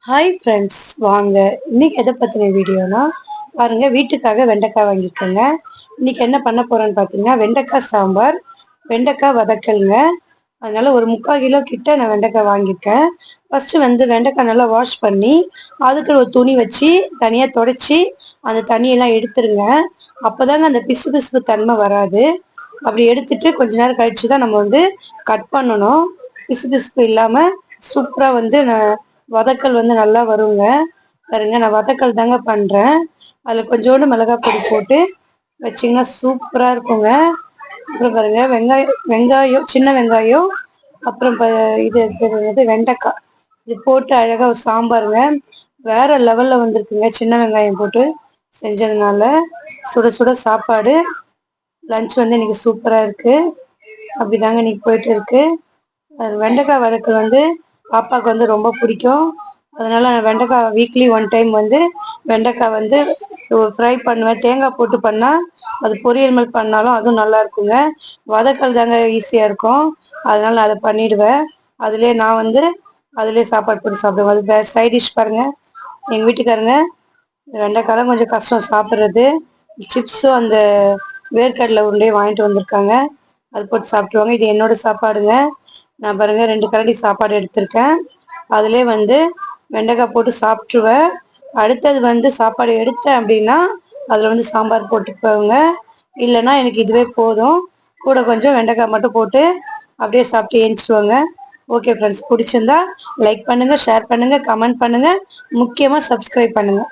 Hi friends, வாங்க இன்னைக்கு எதை பற்றின வீடியோனா பாருங்க. வீட்டுக்காக வெண்டைக்காய் வாங்கியிருக்கேங்க. இன்னைக்கு என்ன பண்ண போறேன்னு பார்த்தீங்கன்னா, வெண்டைக்காய் சாம்பார், வெண்டைக்காய் வதக்கலுங்க. அதனால ஒரு 3/4 கிலோ கிட்ட நான் வெண்டைக்காய் வாங்கியிருக்கேன். ஃபர்ஸ்ட் வெண்டைக்காய் நல்லா வாஷ் பண்ணி அதுக்கு ஒரு துணி வச்சு தனியாக தொடச்சி அந்த தண்ணியெல்லாம் எடுத்துருங்க. அப்போதாங்க அந்த பிசு பிசுப்பு தன்மை வராது. அப்படி எடுத்துட்டு கொஞ்ச நேரம் கழிச்சு தான் நம்ம கட் பண்ணணும். பிசு பிசுப்பு இல்லாமல் சூப்பராக நான் வதக்கல் நல்லா வருங்க. பாருங்க, நான் வதக்கல் தாங்க பண்றேன். அதுல கொஞ்சோண்டு மிளகாய் பொடி போட்டு வச்சிங்கன்னா சூப்பரா இருக்குங்க. அப்புறம் பாருங்க, வெங்காயம் சின்ன வெங்காயம், அப்புறம் இது வெண்டைக்காய், இது போட்டு அழகா ஒரு சாம்பாருங்க. வேற லெவல்ல வந்திருக்குங்க. சின்ன வெங்காயம் போட்டு செஞ்சதுனால சுட சுட சாப்பாடு லஞ்ச் இன்னைக்கு சூப்பரா இருக்கு. அப்படிதாங்க இன்னைக்கு போயிட்டு இருக்கு. வெண்டைக்காய் வதக்கல் பாப்பாவுக்கு ரொம்ப பிடிக்கும். அதனால நான் வெண்டைக்காய் வீக்லி 1 டைம் வெண்டைக்காய் ஃப்ரை பண்ணுவேன். தேங்காய் போட்டு பண்ணால் அது பொரியல் மாதிரி பண்ணாலும் அதுவும் நல்லா இருக்குங்க. வதக்கல் தாங்க ஈஸியாக இருக்கும். அதனால நான் அதை பண்ணிடுவேன். அதுலேயே நான் அதுலேயே சாப்பாடு போட்டு சாப்பிடுவேன். அது சைட் டிஷ் பாருங்கள். எங்கள் வீட்டுக்காரங்க வெண்டைக்காய் கொஞ்சம் கஷ்டம் சாப்பிட்றது. சிப்ஸும் அந்த வேர்க்கடலை உருண்டையே வாங்கிட்டு வந்திருக்காங்க. அது போட்டு சாப்பிடுவாங்க. இது என்னோட சாப்பாடுங்க. நான் பாருங்க 2 கரண்டி சாப்பாடு எடுத்திருக்கேன். அதுலேயே வெண்டைக்காய் போட்டு சாப்பிட்ருவேன். அடுத்தது சாப்பாடு எடுத்தேன் அப்படின்னா அதில் சாம்பார் போட்டுக்குவாங்க. இல்லைன்னா எனக்கு இதுவே போதும். கூட கொஞ்சம் வெண்டைக்காய் மட்டும் போட்டு அப்படியே சாப்பிட்டு ஏஞ்சிடுவாங்க. ஓகே ஃப்ரெண்ட்ஸ், பிடிச்சிருந்தா லைக் பண்ணுங்கள், ஷேர் பண்ணுங்கள், கமெண்ட் பண்ணுங்கள், முக்கியமாக சப்ஸ்கிரைப் பண்ணுங்கள்.